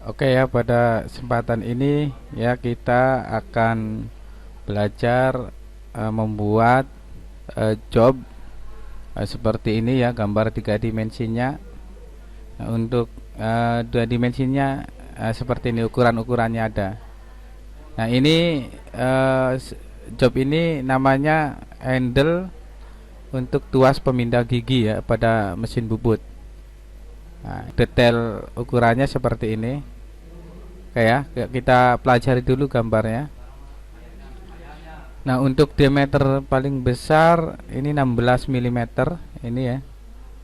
Oke ya, pada kesempatan ini ya kita akan belajar membuat job seperti ini ya, gambar tiga dimensinya. Nah, untuk dua dimensinya seperti ini, ukuran-ukurannya ada. Nah, ini job ini namanya handle untuk tuas pemindah gigi ya pada mesin bubut. Nah, detail ukurannya seperti ini. Oke ya, kita pelajari dulu gambarnya. Nah, untuk diameter paling besar ini 16 mm ini ya.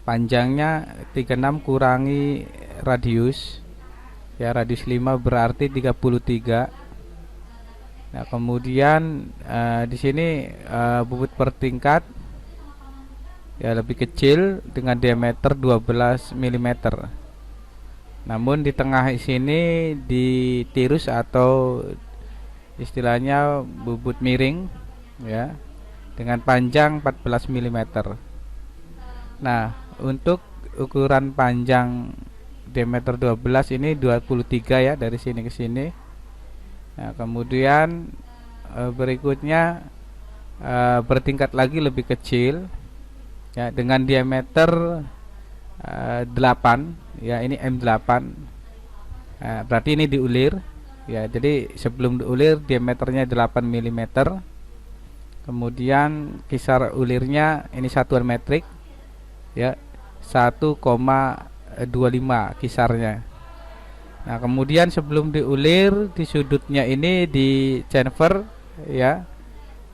Panjangnya 36 kurangi radius. Ya, radius 5 berarti 33. Nah, kemudian di sini bubut per tingkat ya lebih kecil dengan diameter 12 mm. Namun di tengah sini ditirus atau istilahnya bubut miring ya dengan panjang 14 mm. Nah, untuk ukuran panjang diameter 12 ini 23 ya dari sini ke sini. Nah, kemudian berikutnya bertingkat lagi lebih kecil ya dengan diameter 8 ya, ini M8. Berarti ini diulir ya, jadi sebelum diulir diameternya 8 mm. Kemudian kisar ulirnya ini satuan metrik ya, 1,25 kisarnya. Nah, kemudian sebelum diulir di sudutnya ini di chamfer ya,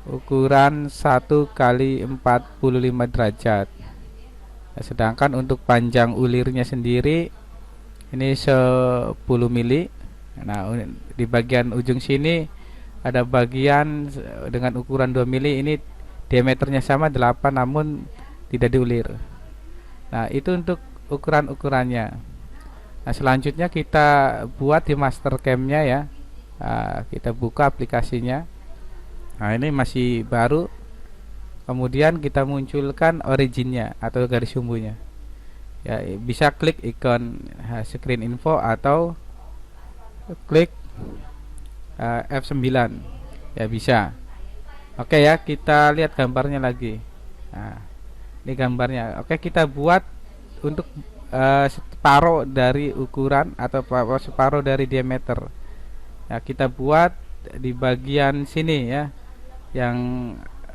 ukuran 1 kali 45 derajat. Nah, sedangkan untuk panjang ulirnya sendiri ini 10 mili. Nah, di bagian ujung sini ada bagian dengan ukuran 2 mili, ini diameternya sama 8 namun tidak diulir. Nah, itu untuk ukuran-ukurannya. Nah, selanjutnya kita buat di Mastercam-nya ya. Nah, kita buka aplikasinya. Nah, ini masih baru. Kemudian kita munculkan originnya atau garis sumbunya ya, bisa klik ikon screen info atau klik F9 ya, bisa. Oke ya, kita lihat gambarnya lagi. Nah, ini gambarnya. Oke, kita buat untuk separuh dari ukuran atau separuh dari diameter ya, kita buat di bagian sini ya, yang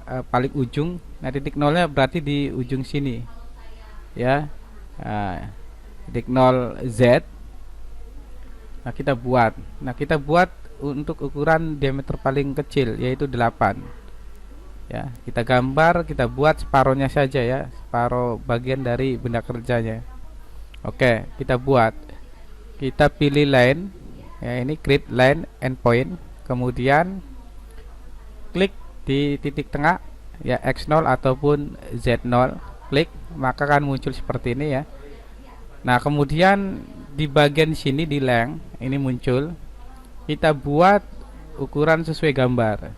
paling ujung. Nah, titik nolnya berarti di ujung sini ya. Nah, titik 0 Z. Nah, kita buat untuk ukuran diameter paling kecil yaitu 8 ya. Kita gambar, kita buat separuhnya saja ya, separuh bagian dari benda kerjanya. Oke, kita buat, kita pilih line ya, ini create line endpoint, kemudian klik di titik tengah ya, X0 ataupun Z0, klik, maka akan muncul seperti ini ya. Nah, kemudian di bagian sini di length ini muncul, kita buat ukuran sesuai gambar.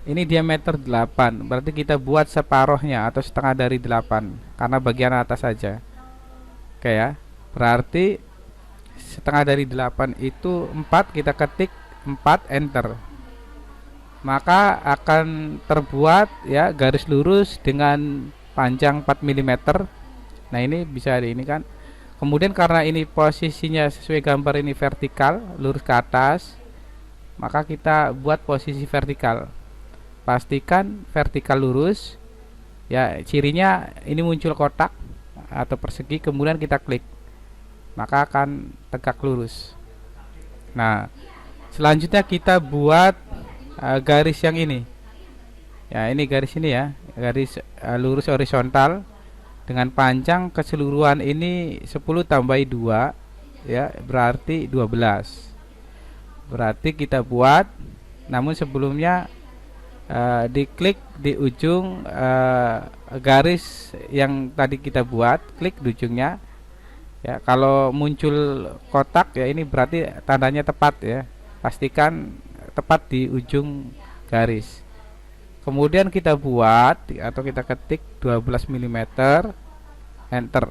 Ini diameter 8, berarti kita buat separuhnya atau setengah dari 8 karena bagian atas saja. Oke ya, berarti setengah dari 8 itu 4, kita ketik 4, enter, maka akan terbuat ya garis lurus dengan panjang 4 mm. Nah, ini bisa ini kan. Kemudian karena ini posisinya sesuai gambar, ini vertikal lurus ke atas, maka kita buat posisi vertikal. Pastikan vertikal lurus ya, cirinya ini muncul kotak atau persegi, kemudian kita klik, maka akan tegak lurus. Nah, selanjutnya kita buat garis yang ini ya, ini garis ini ya, garis lurus horizontal dengan panjang keseluruhan ini 10 tambahi 2 ya, berarti 12. Berarti kita buat, namun sebelumnya diklik di ujung garis yang tadi kita buat, klik di ujungnya ya. Kalau muncul kotak ya, ini berarti tandanya tepat ya, pastikan tepat di ujung garis. Kemudian kita buat atau kita ketik 12 mm, enter,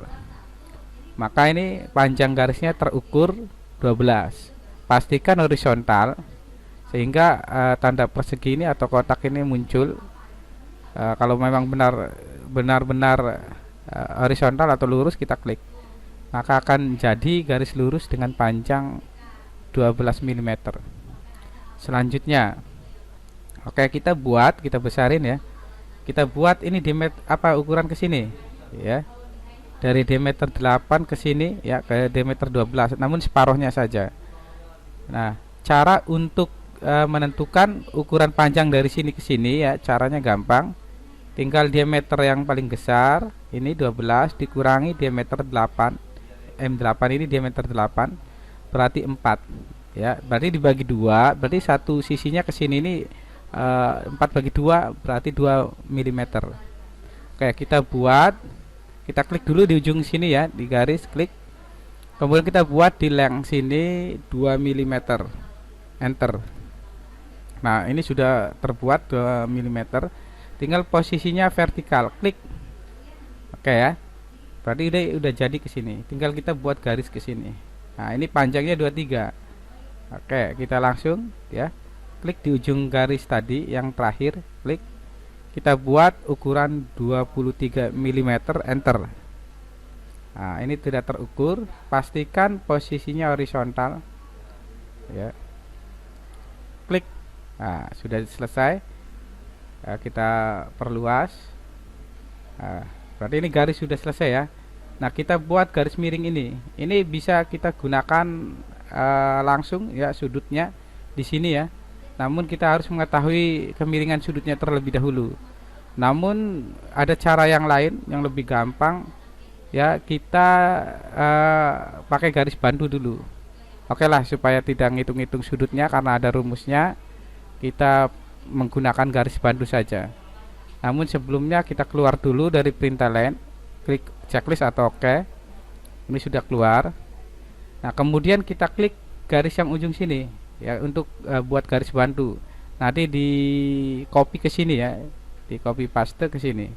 maka ini panjang garisnya terukur 12. Pastikan horizontal sehingga tanda persegi ini atau kotak ini muncul. Kalau memang benar-benar horizontal atau lurus, kita klik, maka akan jadi garis lurus dengan panjang 12 mm. Selanjutnya, oke, kita besarin ya. Kita buat ini ukuran ke sini ya. Dari diameter 8 ke sini ya, ke diameter 12, namun separuhnya saja. Nah, cara untuk menentukan ukuran panjang dari sini ke sini ya, caranya gampang. Tinggal diameter yang paling besar ini 12 dikurangi diameter 8. M8 ini diameter 8 berarti 4 ya. Berarti dibagi 2, berarti satu sisinya ke sini ini 4 bagi 2 berarti 2 mm. Oke, kita klik dulu di ujung sini ya, di garis klik. Kemudian kita buat di length sini 2 mm. Enter. Nah, ini sudah terbuat 2 mm. Tinggal posisinya vertikal, klik. Oke ya. Berarti udah jadi ke sini. Tinggal kita buat garis ke sini. Nah, ini panjangnya 23. Oke, kita langsung ya. Klik di ujung garis tadi yang terakhir, klik. Kita buat ukuran 23 mm, enter. Nah, ini tidak terukur, pastikan posisinya horizontal ya. Klik. Nah, sudah selesai. Kita perluas. Berarti ini garis sudah selesai ya. Nah, kita buat garis miring ini. Ini bisa kita gunakan langsung ya, sudutnya di sini ya. Namun kita harus mengetahui kemiringan sudutnya terlebih dahulu. Namun ada cara yang lain yang lebih gampang ya, kita pakai garis bantu dulu. Oke lah, supaya tidak ngitung-ngitung sudutnya karena ada rumusnya, kita menggunakan garis bantu saja. Namun sebelumnya kita keluar dulu dari perintah line, klik checklist atau oke. Ini sudah keluar. Nah, kemudian kita klik garis yang ujung sini ya, untuk buat garis bantu. Nanti di copy ke sini ya, di copy paste ke sini.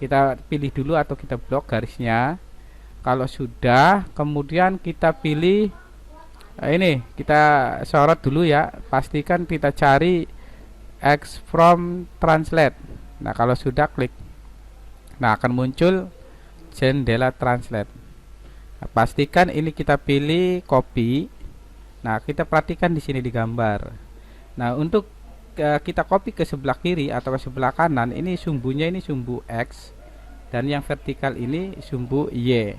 Kita pilih dulu atau kita blok garisnya. Kalau sudah, kemudian kita pilih ini, kita sorot dulu ya. Pastikan kita cari X from translate. Nah, kalau sudah, klik. Nah, akan muncul jendela translate. Nah, pastikan ini kita pilih copy. Nah, kita perhatikan di sini di gambar. Nah, untuk kita copy ke sebelah kiri atau ke sebelah kanan, ini sumbunya ini sumbu X dan yang vertikal ini sumbu Y.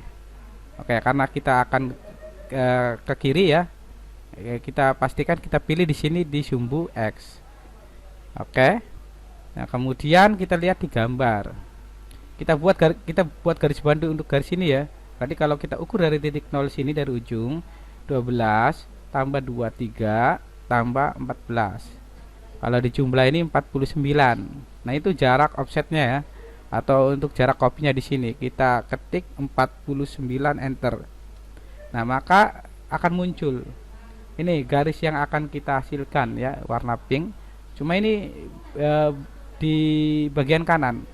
Oke, karena kita akan ke kiri ya, kita pastikan kita pilih di sini di sumbu X. Oke. Nah, kemudian kita lihat di gambar. Kita buat garis bantu untuk garis ini ya. Berarti kalau kita ukur dari titik 0 sini, dari ujung 12 tambah 23 tambah 14. Kalau dijumlah ini 49. Nah, itu jarak offsetnya ya. Atau untuk jarak kopinya di sini kita ketik 49, enter. Nah, maka akan muncul ini garis yang akan kita hasilkan ya, warna pink. Cuma ini di bagian kanan.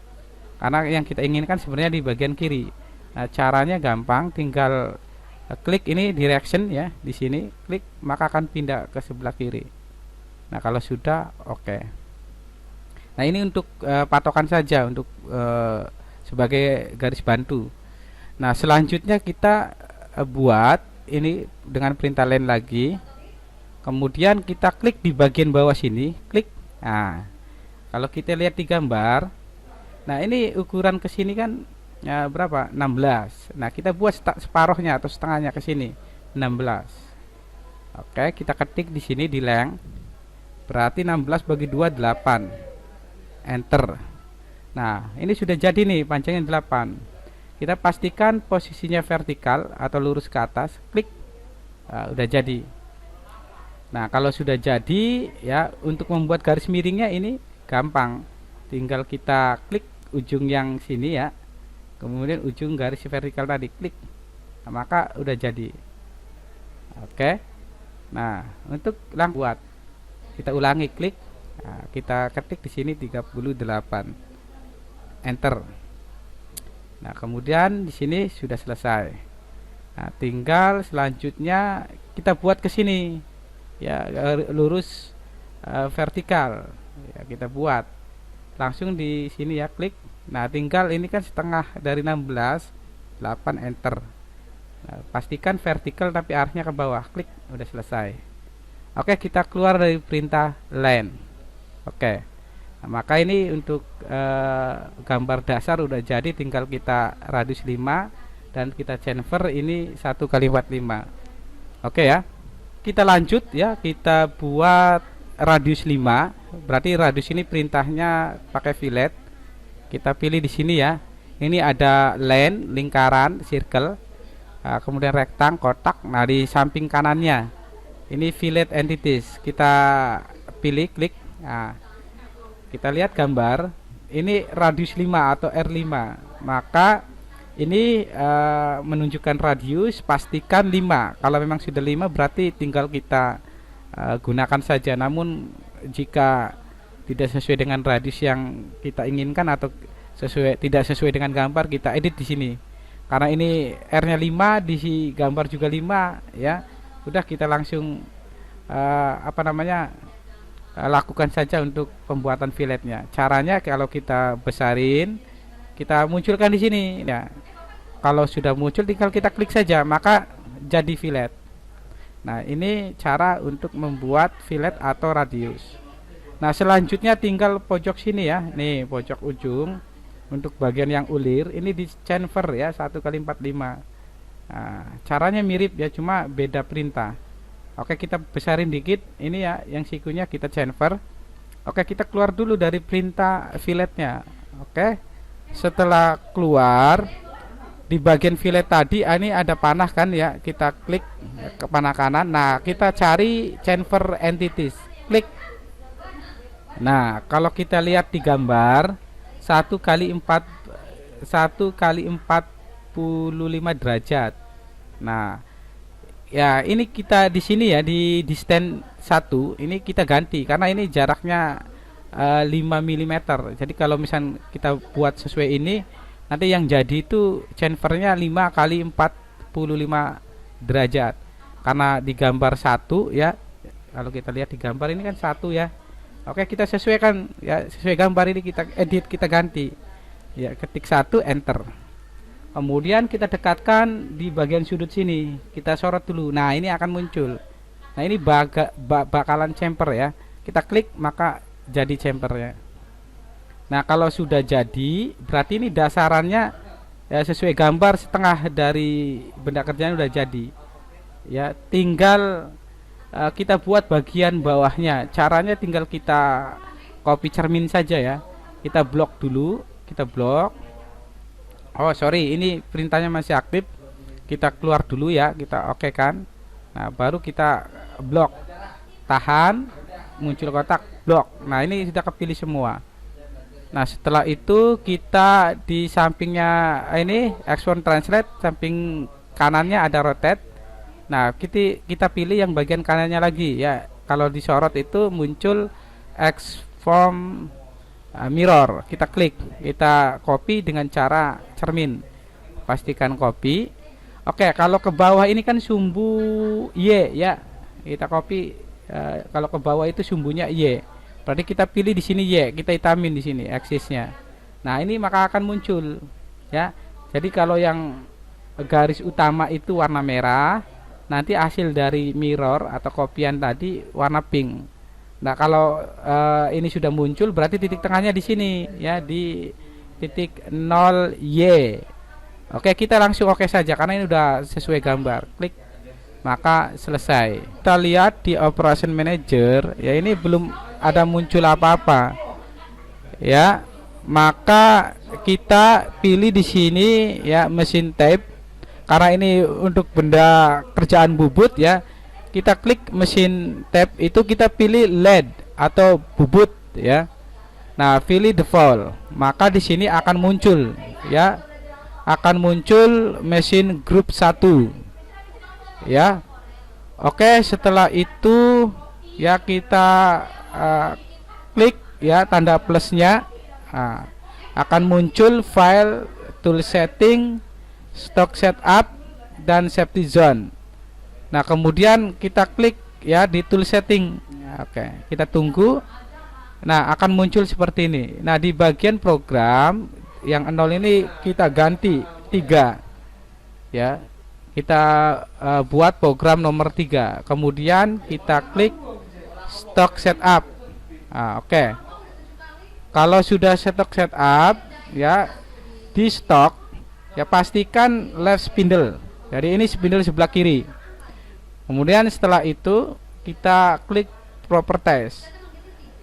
Karena yang kita inginkan sebenarnya di bagian kiri. Nah, caranya gampang, tinggal klik ini direction ya, di sini klik, maka akan pindah ke sebelah kiri. Nah, kalau sudah, oke. Nah, ini untuk patokan saja, untuk sebagai garis bantu. Nah, selanjutnya kita buat ini dengan perintah line lagi. Kemudian kita klik di bagian bawah sini, klik. Nah, kalau kita lihat di gambar, nah ini ukuran ke sini kan ya, berapa? 16. Nah, kita buat separuhnya atau setengahnya ke sini, 16. Oke, kita ketik di sini di length. Berarti 16 bagi 2 8. Enter. Nah, ini sudah jadi nih, panjangnya 8. Kita pastikan posisinya vertikal atau lurus ke atas, klik. Nah, udah jadi. Nah, kalau sudah jadi ya, untuk membuat garis miringnya ini gampang. Tinggal kita klik ujung yang sini ya. Kemudian ujung garis vertikal tadi, klik. Nah, maka udah jadi. Oke. Nah, untuk buat kita ulangi, klik. Nah, kita ketik di sini 38. Enter. Nah, kemudian di sini sudah selesai. Nah, tinggal selanjutnya kita buat ke sini ya, lurus vertikal ya, kita buat langsung di sini ya, klik. Nah, tinggal ini kan setengah dari 16, 8 enter. Nah, pastikan vertikal tapi arahnya ke bawah, klik, udah selesai. Oke, kita keluar dari perintah line. Oke, nah, maka ini untuk gambar dasar udah jadi, tinggal kita radius 5 dan kita chamfer ini 1x45. Oke ya, kita lanjut ya, kita buat radius 5. Berarti radius ini perintahnya pakai fillet. Kita pilih di sini ya, ini ada line, lingkaran, circle, kemudian rektang, kotak. Nah, di samping kanannya ini fillet entities, kita pilih, klik. Nah, kita lihat gambar ini radius 5 atau R5, maka ini menunjukkan radius, pastikan 5. Kalau memang sudah 5 berarti tinggal kita gunakan saja. Namun jika tidak sesuai dengan radius yang kita inginkan atau tidak sesuai dengan gambar, kita edit di sini. Karena ini R-nya 5, di gambar juga 5 ya. Udah, kita langsung lakukan saja untuk pembuatan filletnya. Caranya kalau kita besarin, kita munculkan di sini ya. Kalau sudah muncul tinggal kita klik saja, maka jadi fillet. Nah, ini cara untuk membuat fillet atau radius. Nah, selanjutnya tinggal pojok sini ya. Nih, pojok ujung untuk bagian yang ulir ini di chamfer ya, 1x45. Nah, caranya mirip ya, cuma beda perintah. Oke, kita besarin dikit ini ya, yang sikunya kita chamfer. Oke, kita keluar dulu dari perintah filletnya. Oke, setelah keluar di bagian fillet tadi, ini ada panah kan ya, kita klik ke panah kanan. Nah, kita cari chamfer entities, klik. Nah, kalau kita lihat di gambar 1x45 derajat. Nah, ya ini kita di sini ya, di stand 1 ini kita ganti karena ini jaraknya 5 mm. Jadi kalau misal kita buat sesuai ini, nanti yang jadi itu chamfernya 5x45 derajat. Karena di gambar 1 ya, kalau kita lihat di gambar ini kan 1 ya. Oke, kita sesuaikan ya, sesuai gambar ini kita edit, kita ganti ya, ketik 1 enter. Kemudian kita dekatkan di bagian sudut sini, kita sorot dulu. Nah, ini akan muncul. Nah, ini bakalan chamfer ya, kita klik maka jadi chamfernya. Nah, kalau sudah jadi berarti ini dasarannya ya, sesuai gambar setengah dari benda kerjanya udah jadi ya. Tinggal kita buat bagian bawahnya. Caranya tinggal kita copy cermin saja ya. Kita blok dulu, kita blok. Oh sorry, ini perintahnya masih aktif. Kita keluar dulu ya, kita oke kan. Nah, baru kita blok, tahan, muncul kotak, blok. Nah, ini sudah kepilih semua. Nah, setelah itu kita di sampingnya ini X1 translate, samping kanannya ada rotate. Nah, kita pilih yang bagian kanannya lagi ya. Kalau disorot itu muncul X form mirror. Kita klik, kita copy dengan cara cermin. Pastikan copy. Oke, kalau ke bawah ini kan sumbu Y ya. Kita copy, kalau ke bawah itu sumbunya Y. Berarti kita pilih di sini Y, kita hitamin di sini aksisnya. Nah, ini maka akan muncul ya. Jadi kalau yang garis utama itu warna merah, nanti hasil dari mirror atau kopian tadi warna pink. Nah, kalau ini sudah muncul berarti titik tengahnya di sini ya, di titik 0 Y. Oke, kita langsung oke saja karena ini udah sesuai gambar. Klik maka selesai. Kita lihat di Operation Manager ya, ini belum ada muncul apa-apa ya, maka kita pilih di sini ya mesin tape. Karena ini untuk benda kerjaan bubut ya, kita klik mesin tape itu, kita pilih LED atau bubut ya. Nah, pilih default, maka di sini akan muncul ya, akan muncul mesin grup 1 ya. Oke, setelah itu ya kita klik ya tanda plusnya. Nah, akan muncul file tool setting stock setup dan safety zone. Nah, kemudian kita klik ya di tool setting. Oke, kita tunggu. Nah, akan muncul seperti ini. Nah, di bagian program yang 0 ini kita ganti 3 ya. Kita buat program nomor 3. Kemudian kita klik stock setup. Oke. Kalau sudah stock setup ya, di stock ya pastikan left spindle. Jadi ini spindle sebelah kiri. Kemudian setelah itu kita klik properties.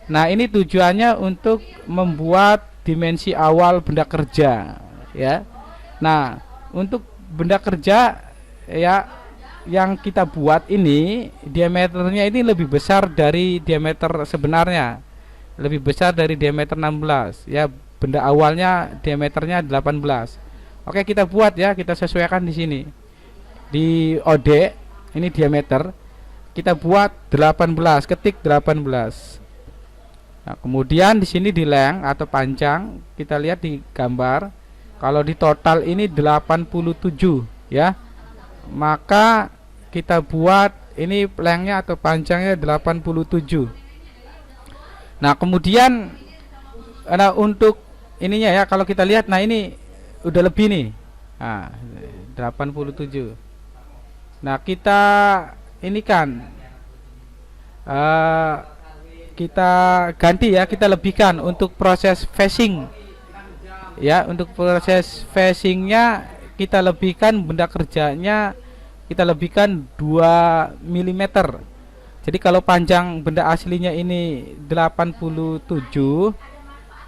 Nah, ini tujuannya untuk membuat dimensi awal benda kerja ya. Nah, untuk benda kerja ya yang kita buat ini diameternya ini lebih besar dari diameter sebenarnya. Lebih besar dari diameter 16 ya. Benda awalnya diameternya 18. Oke, kita buat ya, kita sesuaikan di sini. Di OD ini diameter kita buat 18, ketik 18. Nah, kemudian di sini di length atau panjang kita lihat di gambar. Kalau di total ini 87 ya. Maka kita buat ini lengthnya atau panjangnya 87. Nah, kemudian untuk ininya ya, kalau kita lihat, nah ini udah lebih nih. Nah, 87. Nah, kita ini kan kita ganti ya, kita lebihkan untuk proses facing ya. Untuk proses facingnya kita lebihkan, benda kerjanya kita lebihkan 2 mm. Jadi kalau panjang benda aslinya ini 87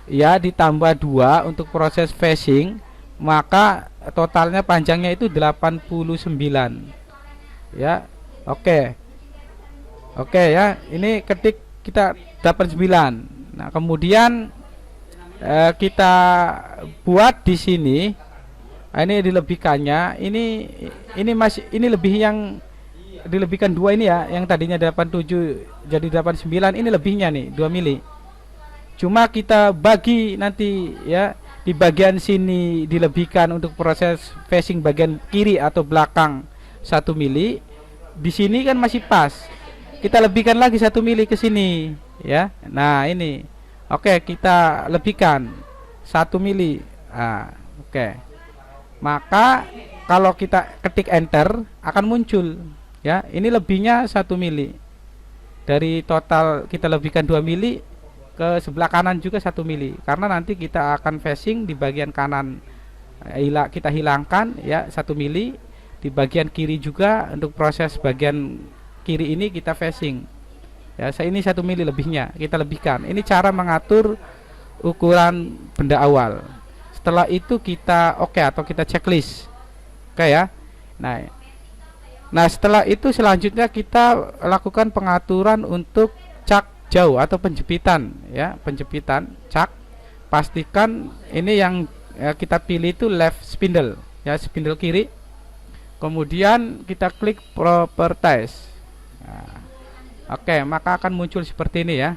ya, ditambah 2 untuk proses facing, maka totalnya panjangnya itu 89 ya. Oke ya, ini ketik kita 89. Nah, kemudian kita buat di sini. Ini dilebihkannya. Ini masih, ini lebih yang dilebihkan 2 ini ya. Yang tadinya 87 jadi 89, ini lebihnya nih 2 mili. Cuma kita bagi nanti ya, di bagian sini dilebihkan untuk proses facing bagian kiri atau belakang 1 mili. Di sini kan masih pas. Kita lebihkan lagi 1 mili ke sini ya. Nah, ini. Oke, kita lebihkan 1 mili. Oke. Maka kalau kita ketik enter akan muncul ya. Ini lebihnya 1 mili. Dari total kita lebihkan 2 mili, ke sebelah kanan juga 1 mili. Karena nanti kita akan facing di bagian kanan, kita hilangkan ya 1 mili. Di bagian kiri juga untuk proses bagian kiri ini kita facing ya. Ini 1 mili lebihnya kita lebihkan. Ini cara mengatur ukuran benda awal. Setelah itu kita oke atau kita checklist. Oke ya. Nah, setelah itu selanjutnya kita lakukan pengaturan untuk cak jauh atau penjepitan ya. Penjepitan cak, pastikan ini yang kita pilih itu left spindle ya, spindle kiri. Kemudian kita klik properties. Oke, maka akan muncul seperti ini ya.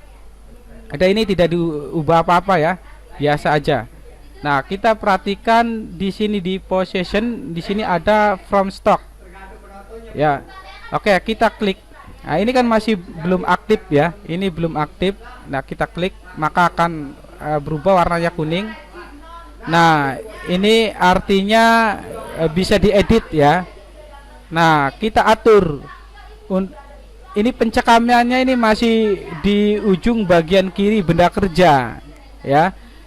Ada, ini tidak diubah apa-apa ya, biasa aja. Nah, kita perhatikan di sini di possession, di sini ada from stock. Ya. Oke, kita klik. Nah, ini kan masih belum aktif ya. Ini belum aktif. Nah, kita klik, maka akan berubah warnanya kuning. Nah, ini artinya bisa diedit ya. Nah, kita atur. Ini pencekamannya ini masih di ujung bagian kiri benda kerja ya.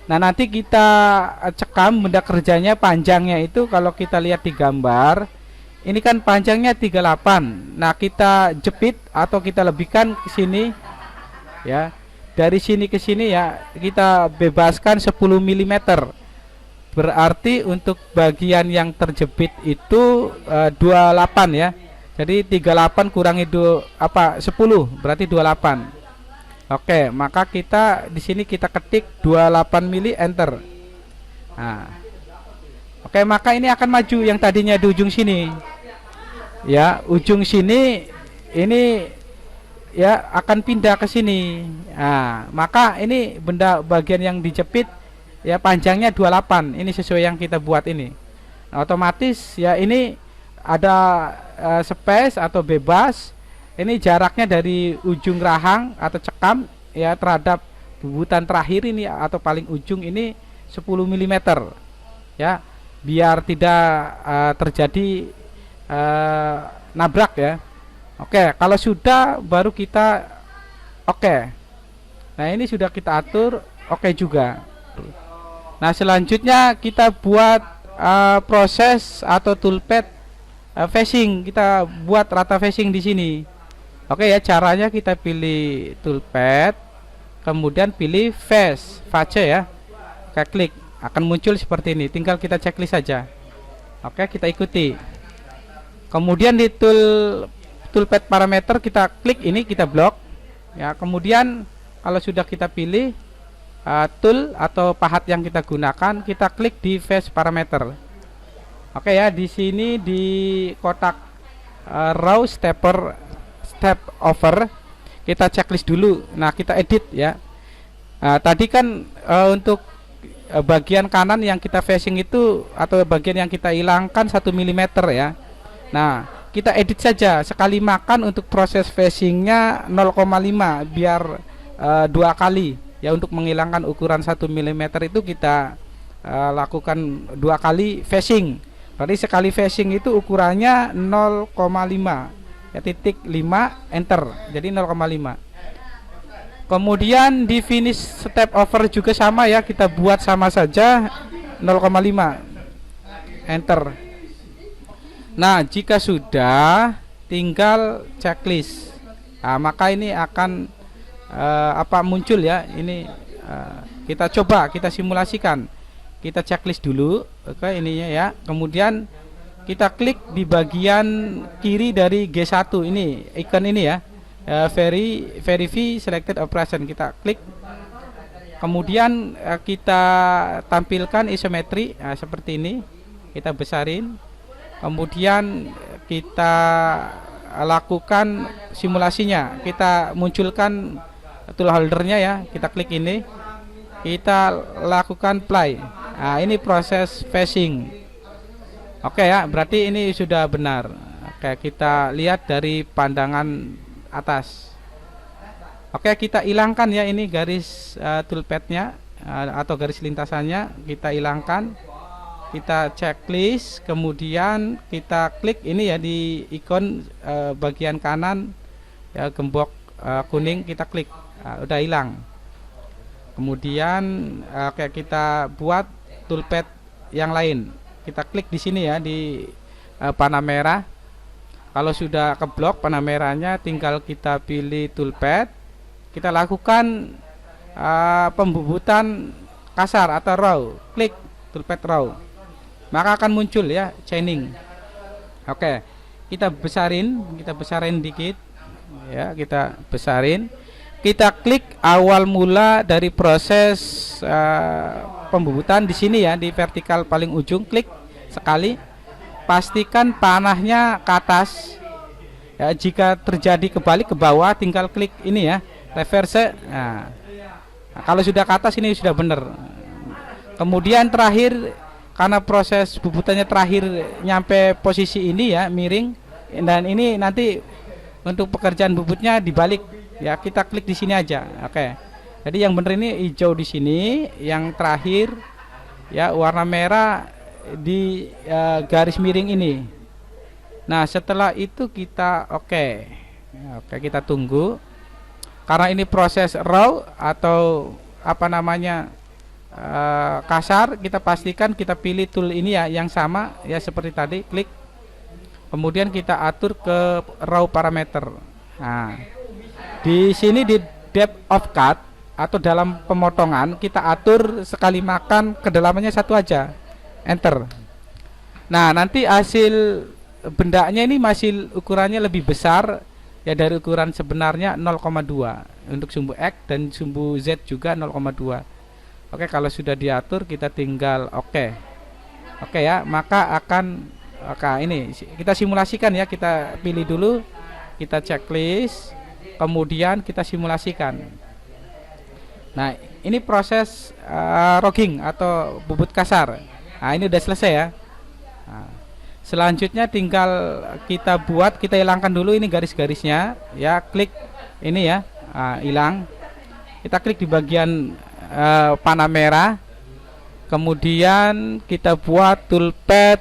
Nah, nanti kita cekam benda kerjanya, panjangnya itu kalau kita lihat di gambar, ini kan panjangnya 38. Nah, kita jepit atau kita lebihkan ke sini ya. Dari sini ke sini ya, kita bebaskan 10 mm. Berarti untuk bagian yang terjepit itu 28 ya. Jadi 38 kurangi 10 berarti 28. Oke, maka kita di sini kita ketik 28 mili, enter. Nah. Oke, maka ini akan maju yang tadinya di ujung sini. Ya, ujung sini ini ya akan pindah ke sini. Nah, maka ini benda bagian yang dijepit ya panjangnya 28. Ini sesuai yang kita buat ini. Nah, otomatis ya ini ada space atau bebas. Ini jaraknya dari ujung rahang atau cekam ya terhadap bubutan terakhir ini atau paling ujung ini 10 mm ya, biar tidak terjadi nabrak ya. Oke, kalau sudah baru kita oke. Nah, ini sudah kita atur oke juga. Nah, selanjutnya kita buat proses atau toolpath facing. Kita buat rata facing di sini. Oke ya, caranya kita pilih toolpath, kemudian pilih face ya. Kita klik, akan muncul seperti ini. Tinggal kita checklist saja. Oke, kita ikuti. Kemudian di toolpath parameter kita klik ini, kita blok. Ya, kemudian kalau sudah kita pilih tool atau pahat yang kita gunakan, kita klik di face parameter. Oke ya, di sini di kotak raw step over kita checklist dulu. Nah, kita edit ya. Tadi kan untuk bagian kanan yang kita facing itu atau bagian yang kita hilangkan 1 mm ya. Nah, kita edit saja sekali makan untuk proses facingnya 0,5 biar 2 kali ya. Untuk menghilangkan ukuran 1 mm itu kita lakukan 2 kali facing. Berarti sekali facing itu ukurannya 0,5 ya, titik 5 enter, jadi 0,5. Kemudian di finish step over juga sama ya, kita buat sama saja 0,5 enter. Nah, jika sudah tinggal checklist. Nah, maka ini akan muncul ya. Ini kita coba, kita simulasikan. Kita checklist dulu, oke ininya ya. Kemudian kita klik di bagian kiri dari G1 ini, icon ini ya. Verify selected operation, kita klik. Kemudian kita tampilkan isometri seperti ini. Kita besarin. Kemudian kita lakukan simulasinya. Kita munculkan tool holdernya ya. Kita klik ini. Kita lakukan play. Nah, ini proses facing. Oke ya, berarti ini sudah benar. Oke, kita lihat dari pandangan atas. Oke, kita hilangkan ya ini garis toolpathnya atau garis lintasannya, kita hilangkan. Kita checklist, kemudian kita klik ini ya di ikon bagian kanan ya, gembok kuning, kita klik. Udah hilang. Kemudian kita buat toolpath yang lain. Kita klik di sini ya di panah merah. Kalau sudah keblok panah merahnya, tinggal kita pilih toolpath. Kita lakukan pembubutan kasar atau raw. Klik toolpath raw. Maka akan muncul ya chaining. Oke, kita besarin dikit ya, kita besarin. Kita klik awal mula dari proses pembubutan di sini ya, di vertikal paling ujung, klik sekali. Pastikan panahnya ke atas. Ya, jika terjadi kebalik ke bawah, tinggal klik ini ya, reverse. Nah, kalau sudah ke atas ini sudah benar. Kemudian terakhir, karena proses bubutannya terakhir nyampe posisi ini ya, miring, dan ini nanti untuk pekerjaan bubutnya dibalik. Ya, kita klik di sini aja. Oke. Jadi yang benar ini hijau di sini, yang terakhir ya warna merah di garis miring ini. Nah, setelah itu kita oke, kita tunggu. Karena ini proses raw atau kasar, kita pastikan kita pilih tool ini ya yang sama ya seperti tadi, klik. Kemudian kita atur ke raw parameter. Nah, di sini di depth of cut atau dalam pemotongan kita atur sekali makan kedalamannya 1 aja, enter. Nah, nanti hasil bendanya ini masih ukurannya lebih besar ya dari ukuran sebenarnya 0,2 untuk sumbu X dan sumbu Z juga 0,2. Oke, kalau sudah diatur kita tinggal oke ya, maka akan ini kita simulasikan ya, kita pilih dulu, kita checklist, kemudian kita simulasikan. Nah, ini proses rogging atau bubut kasar. Nah, ini udah selesai ya. Nah, Selanjutnya tinggal kita buat, kita hilangkan dulu ini garis-garisnya ya, klik ini ya, hilang. Kita klik di bagian panah merah, kemudian kita buat toolpad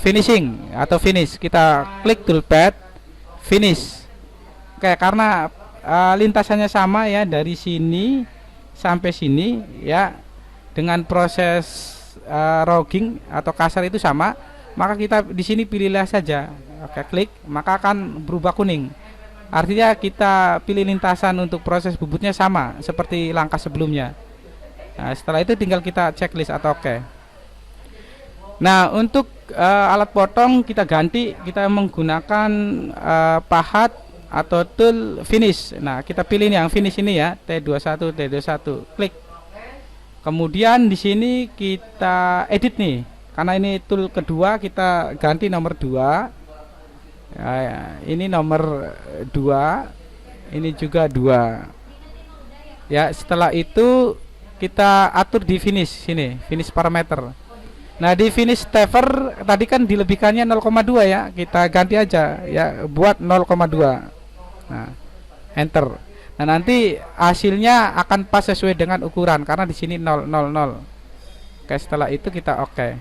finishing atau finish. Kita klik toolpad finish. Oke, karena lintasannya sama ya, dari sini sampai sini ya, dengan proses rogging atau kasar itu sama, maka kita di sini pilihlah saja. Oke, klik, maka akan berubah kuning. Artinya kita pilih lintasan untuk proses bubutnya sama seperti langkah sebelumnya. Nah, setelah itu tinggal kita checklist atau oke. Nah, untuk alat potong kita ganti, kita menggunakan pahat atau tool finish. Nah, kita pilih yang finish ini ya, T21 T21, klik. Kemudian di sini kita edit nih, karena ini tool kedua, kita ganti nomor 2 ya, ini nomor 2, ini juga 2 ya. Setelah itu kita atur di finish sini, finish parameter. Nah, di finish taper tadi kan dilebihkannya 0,2 ya, kita ganti aja ya, buat 0,2. Nah, enter. Nah, nanti hasilnya akan pas sesuai dengan ukuran karena di sini 000. Oke, setelah itu kita oke.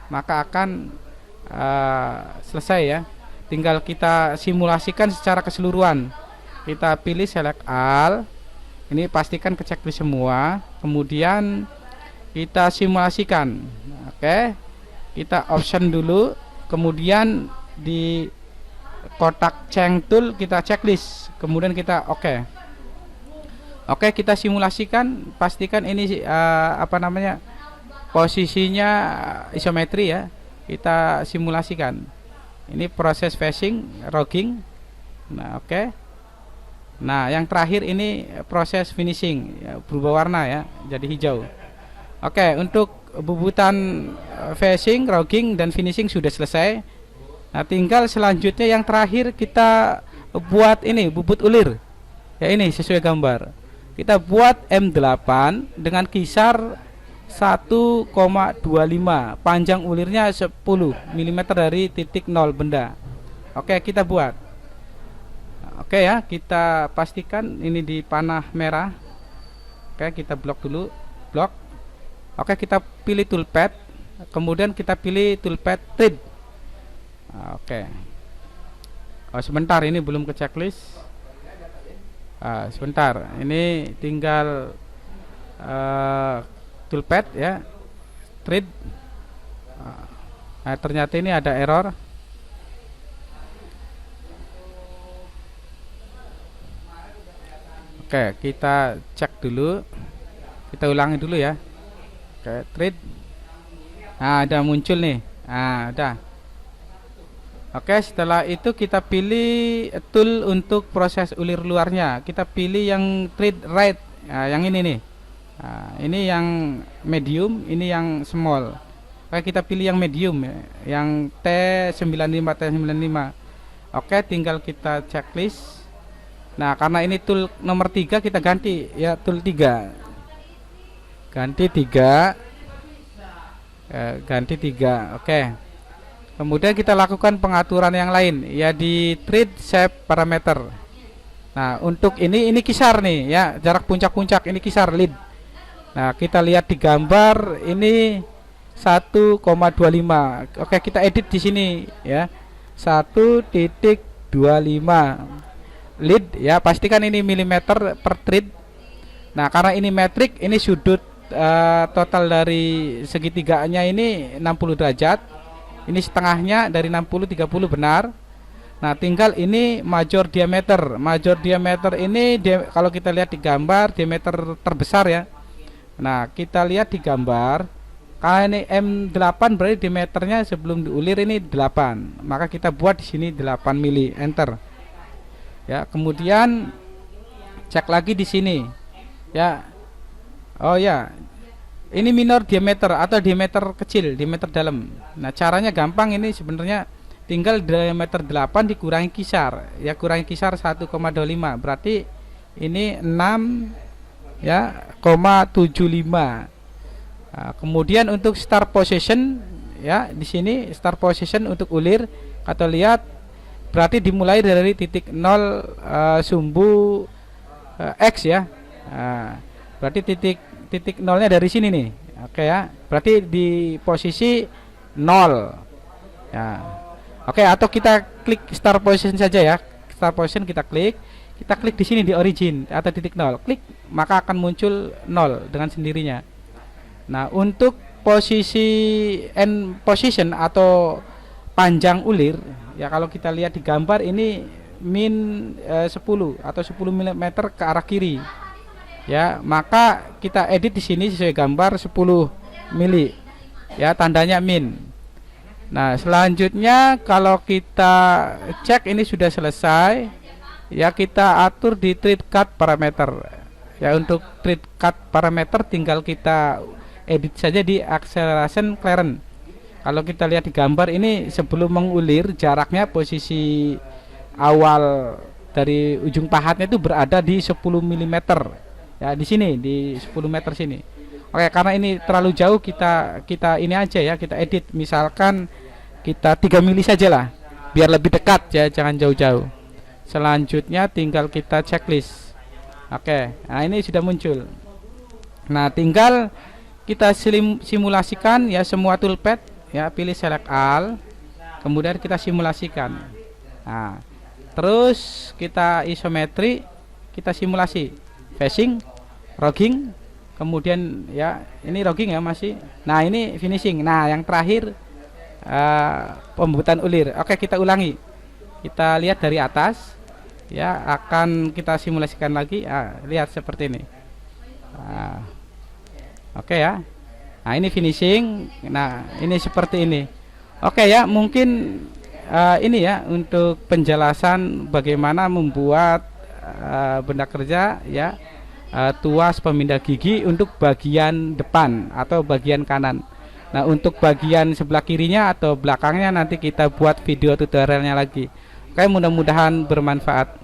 Maka akan selesai ya. Tinggal kita simulasikan secara keseluruhan. Kita pilih select all. Ini pastikan ke checklist semua. Kemudian kita simulasikan. Oke. Kita option dulu. Kemudian di kotak change tool kita checklist. Kemudian kita oke. Oke, kita simulasikan, pastikan ini posisinya isometri ya. Kita simulasikan. Ini proses facing, rogging. Nah, oke. Nah, yang terakhir ini proses finishing ya, berubah warna ya, jadi hijau. Oke, untuk bubutan facing, rogging dan finishing sudah selesai. Nah, tinggal selanjutnya yang terakhir kita buat ini bubut ulir. Ya, ini sesuai gambar. Kita buat M8 dengan kisar 1,25, panjang ulirnya 10 mm dari titik 0 benda. Oke, kita buat. Oke ya, kita pastikan ini di panah merah. Oke, kita blok dulu, blok. Oke, kita pilih toolpad, kemudian kita pilih toolpad thread. Oke. Oh, sebentar, ini belum ke checklist. Sebentar, ini tinggal toolpad ya, thread. Nah, ternyata ini ada error. Oke, kita cek dulu, kita ulangi dulu ya. Oke, thread. Nah, ada muncul nih. Nah, udah. Oke, setelah itu kita pilih tool untuk proses ulir luarnya. Kita pilih yang thread right. Nah, yang ini nih. Nah, ini yang medium, ini yang small. Oke, kita pilih yang medium ya, yang T95 T95. Oke, tinggal kita checklist. Nah, karena ini tool nomor 3 kita ganti ya, tool 3. Ganti 3. Ganti 3. Oke. Kemudian kita lakukan pengaturan yang lain ya di thread shape parameter. Nah, untuk ini kisar nih ya, jarak puncak-puncak ini kisar lead. Nah, kita lihat di gambar ini 1,25. Oke, kita edit di sini ya. 1,25 lead ya, pastikan ini milimeter per thread. Nah, karena ini metrik, ini sudut total dari segitiganya ini 60 derajat. Ini setengahnya dari 60 30 benar. Nah, tinggal ini major diameter. Major diameter ini kalau kita lihat di gambar diameter terbesar ya. Nah, kita lihat di gambar, kalau ini M8 berarti diameternya sebelum diulir ini 8. Maka kita buat di sini 8 mili, enter. Ya, kemudian cek lagi di sini. Ya. Oh ya. Ini minor diameter atau diameter kecil, diameter dalam. Nah, caranya gampang, ini sebenarnya tinggal diameter 8 dikurangi kisar. Ya, kurangi kisar 1,25. Berarti ini 6 ya, 0,75. Nah, kemudian untuk start position ya di sini start position untuk ulir atau lihat berarti dimulai dari titik 0 sumbu X ya. Berarti titik nolnya dari sini nih. Oke ya. Berarti di posisi 0. Ya. Oke, atau kita klik start position saja ya. Start position kita klik di sini di origin atau titik 0. Klik, maka akan muncul 0 dengan sendirinya. Nah, untuk posisi end position atau panjang ulir ya, kalau kita lihat di gambar ini min 10 atau 10 mm ke arah kiri ya, maka kita edit di sini sesuai gambar 10 mili ya, tandanya min. Nah, selanjutnya kalau kita cek ini sudah selesai ya, kita atur di treat cut parameter ya. Untuk treat cut parameter tinggal kita edit saja di acceleration clearance. Kalau kita lihat di gambar ini sebelum mengulir, jaraknya posisi awal dari ujung pahatnya itu berada di 10 mm ya, di sini di 10 meter sini. Oke, karena ini terlalu jauh, kita ini aja ya, kita edit misalkan kita 3 mili saja lah biar lebih dekat ya, jangan jauh-jauh. Selanjutnya tinggal kita checklist. Oke, nah ini sudah muncul. Nah, tinggal kita simulasikan ya semua toolpad ya, pilih select all, kemudian kita simulasikan. Nah, terus kita isometri, kita simulasi phasing, rogging, kemudian ya ini rogging ya masih. Nah, ini finishing. Nah, yang terakhir pembuatan ulir. Oke, kita ulangi. Kita lihat dari atas ya, akan kita simulasikan lagi. Lihat seperti ini. Oke ya. Nah, ini finishing. Nah, ini seperti ini. Oke ya, mungkin ini ya untuk penjelasan bagaimana membuat benda kerja ya, tuas pemindah gigi untuk bagian depan atau bagian kanan. Nah, untuk bagian sebelah kirinya atau belakangnya nanti kita buat video tutorialnya lagi. Oke, mudah-mudahan bermanfaat.